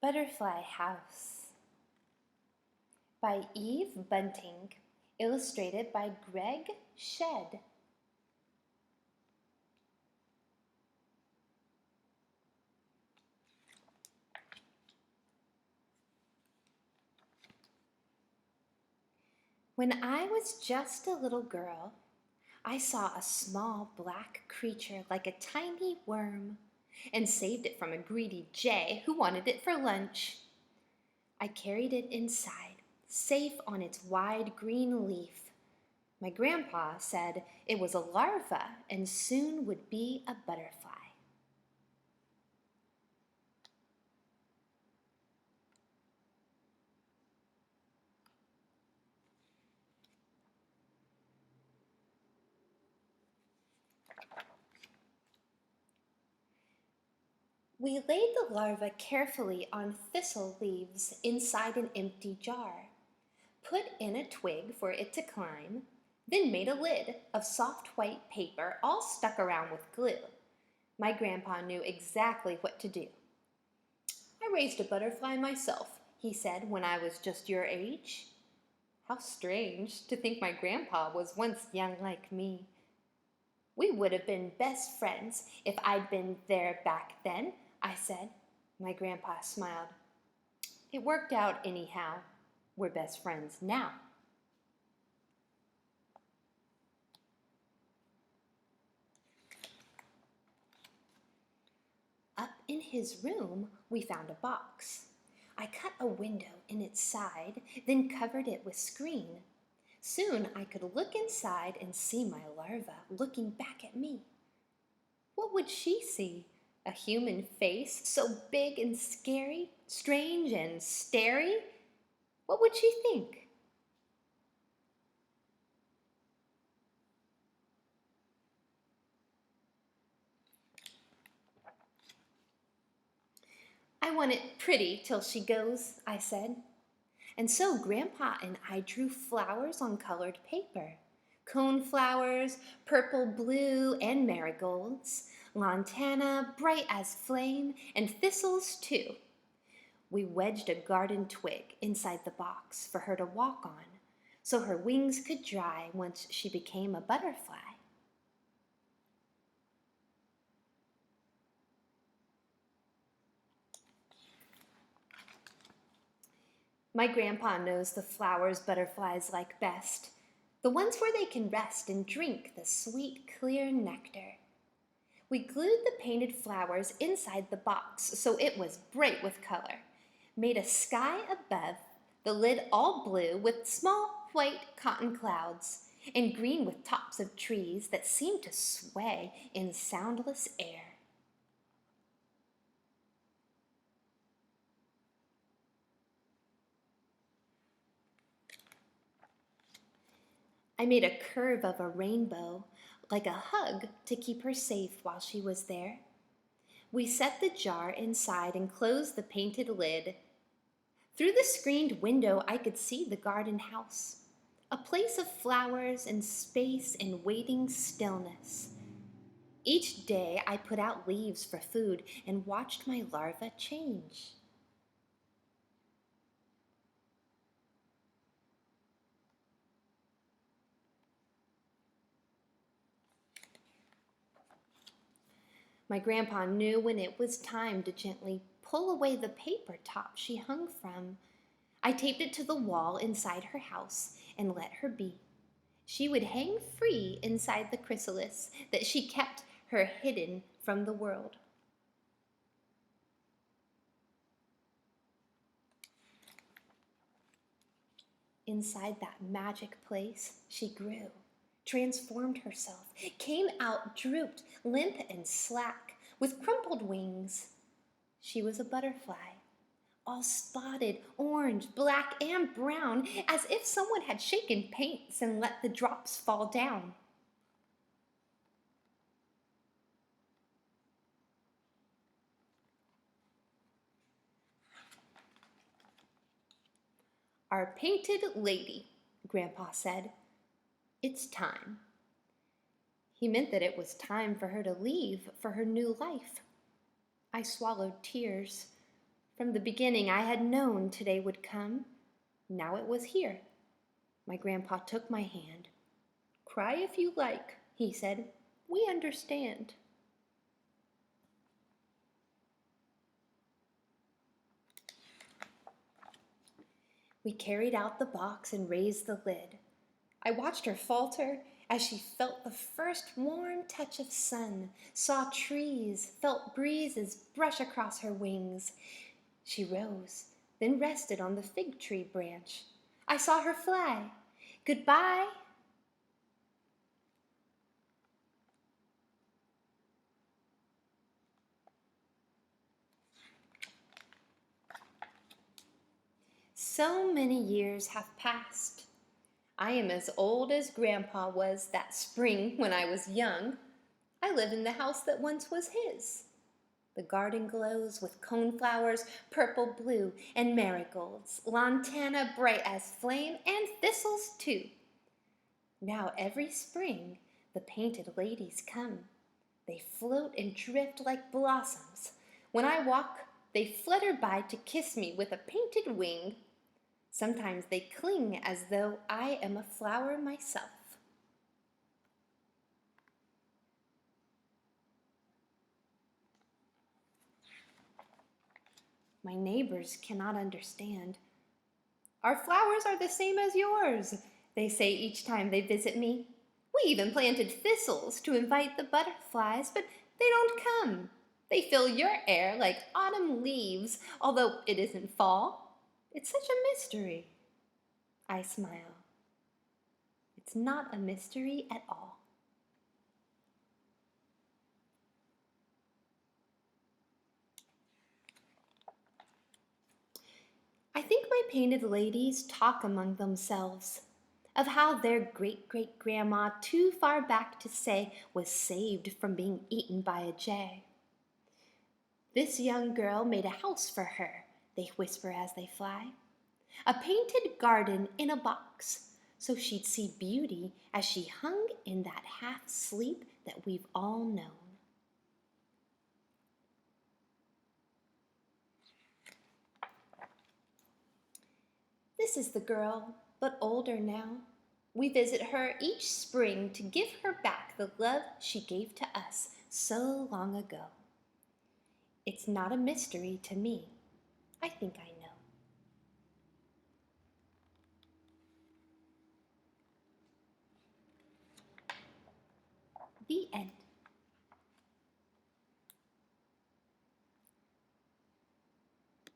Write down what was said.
Butterfly House by Eve Bunting, illustrated by Greg Shedd. When I was just a little girl, I saw a small black creature like a tiny worm and saved it from a greedy jay who wanted it for lunch. I carried it inside, safe on its wide green leaf. My grandpa said it was a larva and soon would be a butterfly. We laid the larva carefully on thistle leaves inside an empty jar, put in a twig for it to climb, then made a lid of soft white paper all stuck around with glue. My grandpa knew exactly what to do. "I raised a butterfly myself," he said, "when I was just your age." How strange to think my grandpa was once young like me. "We would have been best friends if I'd been there back then," I said. My grandpa smiled. "It worked out anyhow. We're best friends now." Up in his room, we found a box. I cut a window in its side, then covered it with screen. Soon I could look inside and see my larva looking back at me. What would she see? A human face so big and scary, strange and starey? What would she think? "I want it pretty till she goes," I said. And so Grandpa and I drew flowers on colored paper. Coneflowers, purple, blue, and marigolds, lantana, bright as flame, and thistles too. We wedged a garden twig inside the box for her to walk on, so her wings could dry once she became a butterfly. My grandpa knows the flowers butterflies like best, the ones where they can rest and drink the sweet, clear nectar. We glued the painted flowers inside the box so it was bright with color, made a sky above, the lid all blue with small white cotton clouds, and green with tops of trees that seemed to sway in soundless air. I made a curve of a rainbow, like a hug, to keep her safe while she was there. We set the jar inside and closed the painted lid. Through the screened window, I could see the garden house, a place of flowers and space and waiting stillness. Each day I put out leaves for food and watched my larva change. My grandpa knew when it was time to gently pull away the paper top she hung from. I taped it to the wall inside her house and let her be. She would hang free inside the chrysalis that she kept her hidden from the world. Inside that magic place, she grew, transformed herself, came out drooped, limp and slack, with crumpled wings. She was a butterfly, all spotted, orange, black, and brown, as if someone had shaken paints and let the drops fall down. "Our painted lady," Grandpa said. "It's time." He meant that it was time for her to leave for her new life. I swallowed tears. From the beginning I had known today would come. Now it was here. My grandpa took my hand. "Cry if you like," he said. "We understand." We carried out the box and raised the lid. I watched her falter as she felt the first warm touch of sun, saw trees, felt breezes brush across her wings. She rose, then rested on the fig tree branch. I saw her fly. "Goodbye." So many years have passed. I am as old as Grandpa was that spring when I was young. I live in the house that once was his. The garden glows with coneflowers, purple, blue, and marigolds, lantana bright as flame, and thistles too. Now every spring the painted ladies come. They float and drift like blossoms. When I walk, they flutter by to kiss me with a painted wing. Sometimes they cling as though I am a flower myself. My neighbors cannot understand. "Our flowers are the same as yours," they say each time they visit me. "We even planted thistles to invite the butterflies, but they don't come. They fill your air like autumn leaves, although it isn't fall. It's such a mystery." I smile. It's not a mystery at all. I think my painted ladies talk among themselves of how their great-great-grandma, too far back to say, was saved from being eaten by a jay. "This young girl made a house for her," they whisper as they fly. "A painted garden in a box, so she'd see beauty as she hung in that half sleep that we've all known." This is the girl, but older now. We visit her each spring to give her back the love she gave to us so long ago. It's not a mystery to me. I think I know. The end.